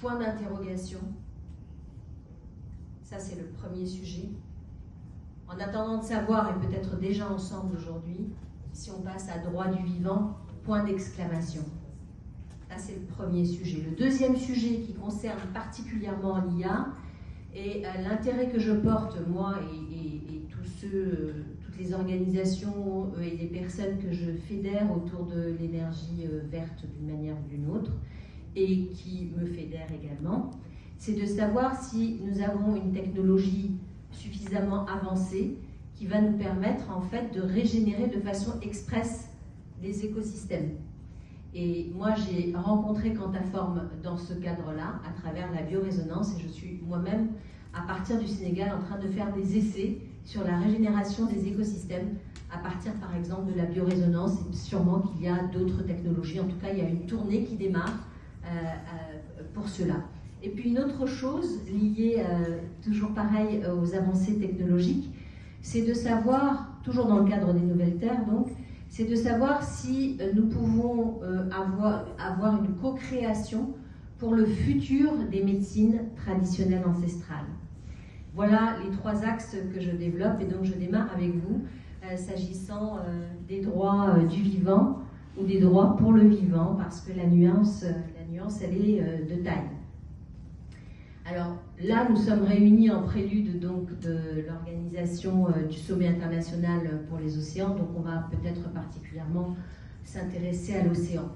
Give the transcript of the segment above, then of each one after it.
point d'interrogation. Ça, c'est le premier sujet. En attendant de savoir, et peut-être déjà ensemble aujourd'hui, si on passe à droit du vivant, point d'exclamation. Ça, c'est le premier sujet. Le deuxième sujet qui concerne particulièrement l'IA et l'intérêt que je porte, moi et toutes les organisations et les personnes que je fédère autour de l'énergie verte d'une manière ou d'une autre, et qui me fédèrent également, c'est de savoir si nous avons une technologie suffisamment avancée qui va nous permettre en fait de régénérer de façon express les écosystèmes. Et moi, j'ai rencontré Quantaform dans ce cadre-là, à travers la biorésonance, et je suis moi-même, à partir du Sénégal, en train de faire des essais sur la régénération des écosystèmes, à partir, par exemple, de la biorésonance, et sûrement qu'il y a d'autres technologies. En tout cas, il y a une tournée qui démarre pour cela. Et puis une autre chose liée, toujours pareil, aux avancées technologiques, c'est de savoir, toujours dans le cadre des Nouvelles Terres donc, c'est de savoir si nous pouvons avoir une co-création pour le futur des médecines traditionnelles ancestrales. Voilà les trois axes que je développe et donc je démarre avec vous s'agissant des droits du vivant ou des droits pour le vivant parce que la nuance elle est de taille. Alors là, nous sommes réunis en prélude donc, de l'organisation du sommet international pour les océans, donc on va peut-être particulièrement s'intéresser à l'océan.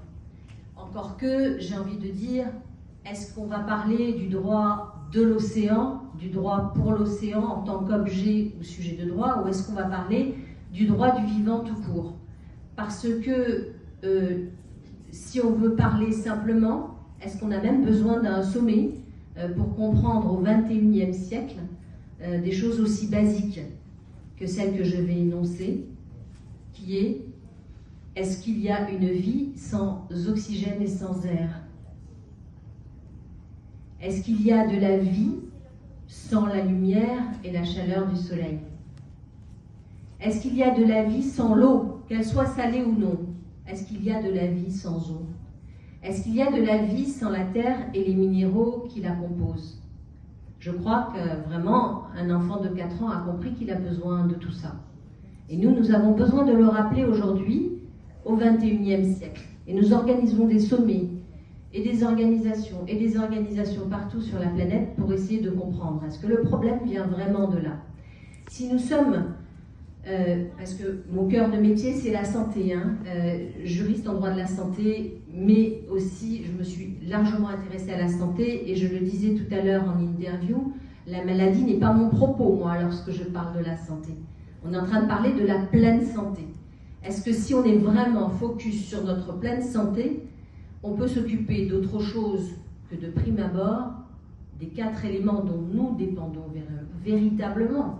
Encore que, j'ai envie de dire, est-ce qu'on va parler du droit de l'océan, du droit pour l'océan en tant qu'objet ou sujet de droit, ou est-ce qu'on va parler du droit du vivant tout court? Parce que si on veut parler simplement, est-ce qu'on a même besoin d'un sommet pour comprendre au XXIe siècle des choses aussi basiques que celles que je vais énoncer, qui est-ce qu'il y a une vie sans oxygène et sans air? Est-ce qu'il y a de la vie sans la lumière et la chaleur du soleil? Est-ce qu'il y a de la vie sans l'eau, qu'elle soit salée ou non? Est-ce qu'il y a de la vie sans eau? Est-ce qu'il y a de la vie sans la terre et les minéraux qui la composent? Je crois que vraiment, un enfant de 4 ans a compris qu'il a besoin de tout ça. Et nous avons besoin de le rappeler aujourd'hui, au XXIe siècle. Et nous organisons des sommets et des organisations partout sur la planète pour essayer de comprendre. Est-ce que le problème vient vraiment de là? Si nous sommes... parce que mon cœur de métier, c'est la santé, juriste en droit de la santé, mais aussi je me suis largement intéressée à la santé et je le disais tout à l'heure en interview, la maladie n'est pas mon propos, moi, lorsque je parle de la santé. On est en train de parler de la pleine santé. Est-ce que si on est vraiment focus sur notre pleine santé, on peut s'occuper d'autre chose que de prime abord des 4 éléments dont nous dépendons véritablement,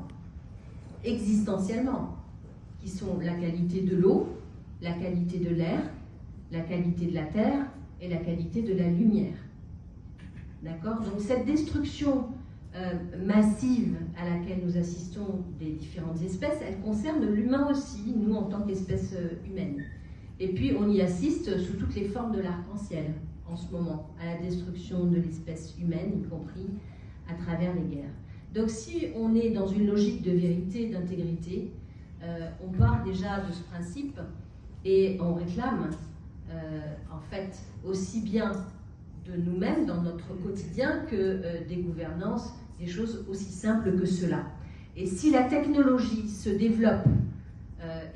existentiellement, qui sont la qualité de l'eau, la qualité de l'air, la qualité de la terre et la qualité de la lumière. D'accord? Donc cette destruction massive à laquelle nous assistons des différentes espèces, elle concerne l'humain aussi, nous en tant qu'espèce humaine. Et puis on y assiste sous toutes les formes de l'arc-en-ciel en ce moment, à la destruction de l'espèce humaine, y compris à travers les guerres. Donc si on est dans une logique de vérité, d'intégrité, on part déjà de ce principe et on réclame en fait aussi bien de nous-mêmes dans notre quotidien que des gouvernances, des choses aussi simples que cela. Et si la technologie se développe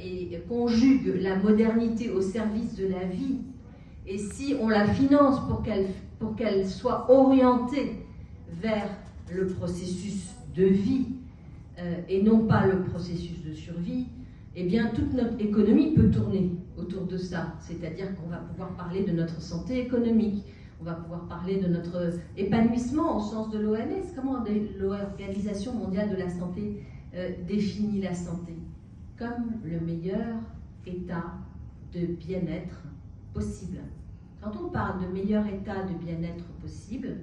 et conjugue la modernité au service de la vie, et si on la finance pour qu'elle soit orientée vers le processus de vie et non pas le processus de survie, eh bien toute notre économie peut tourner autour de ça. C'est-à-dire qu'on va pouvoir parler de notre santé économique, on va pouvoir parler de notre épanouissement au sens de l'OMS. Comment l'Organisation mondiale de la santé définit la santé? Comme le meilleur état de bien-être possible. Quand on parle de meilleur état de bien-être possible,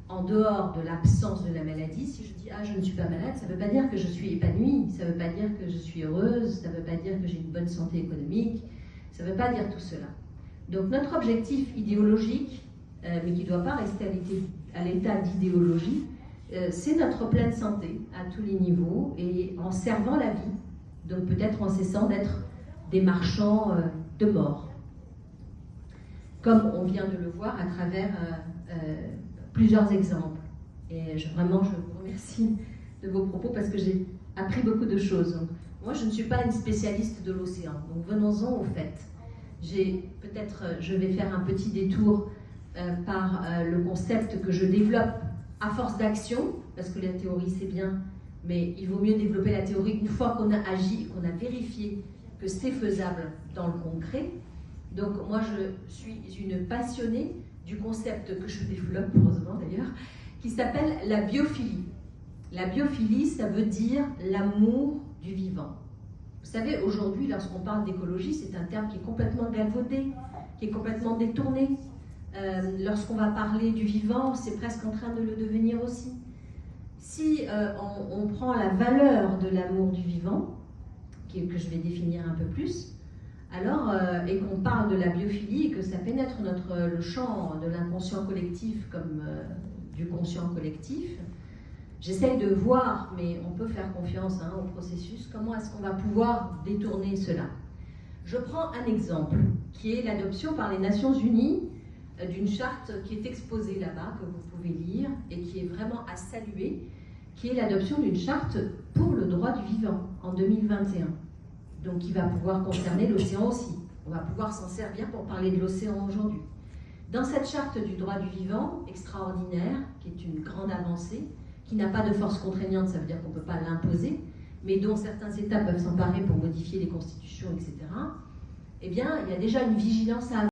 en dehors de l'absence de la maladie, si je dis « ah, je ne suis pas malade », ça ne veut pas dire que je suis épanouie, ça ne veut pas dire que je suis heureuse, ça ne veut pas dire que j'ai une bonne santé économique, ça ne veut pas dire tout cela. Donc notre objectif idéologique, mais qui ne doit pas rester à l'état d'idéologie, c'est notre pleine santé à tous les niveaux et en servant la vie, donc peut-être en cessant d'être des marchands de mort. Comme on vient de le voir à travers plusieurs exemples. Et vraiment, je vous remercie de vos propos parce que j'ai appris beaucoup de choses. Donc, moi, je ne suis pas une spécialiste de l'océan, donc venons-en au fait. Je vais faire un petit détour par le concept que je développe à force d'action, parce que la théorie c'est bien, mais il vaut mieux développer la théorie une fois qu'on a agi, qu'on a vérifié que c'est faisable dans le concret. Donc moi je suis une passionnée du concept que je développe, heureusement d'ailleurs, qui s'appelle la biophilie. La biophilie, ça veut dire l'amour du vivant. Vous savez, aujourd'hui, lorsqu'on parle d'écologie, c'est un terme qui est complètement galvaudé, qui est complètement détourné. Lorsqu'on va parler du vivant, c'est presque en train de le devenir aussi. Si on prend la valeur de l'amour du vivant, que je vais définir un peu plus, alors, et qu'on parle de la biophilie et que ça pénètre le champ de l'inconscient collectif comme du conscient collectif, j'essaye de voir, mais on peut faire confiance au processus, comment est-ce qu'on va pouvoir détourner cela. Je prends un exemple, qui est l'adoption par les Nations Unies d'une charte qui est exposée là-bas, que vous pouvez lire, et qui est vraiment à saluer, qui est l'adoption d'une charte pour le droit du vivant en 2021. Donc qui va pouvoir concerner l'océan aussi. On va pouvoir s'en servir pour parler de l'océan aujourd'hui. Dans cette charte du droit du vivant, extraordinaire, qui est une grande avancée, qui n'a pas de force contraignante, ça veut dire qu'on ne peut pas l'imposer, mais dont certains États peuvent s'emparer pour modifier les constitutions, etc., eh bien, il y a déjà une vigilance à avoir.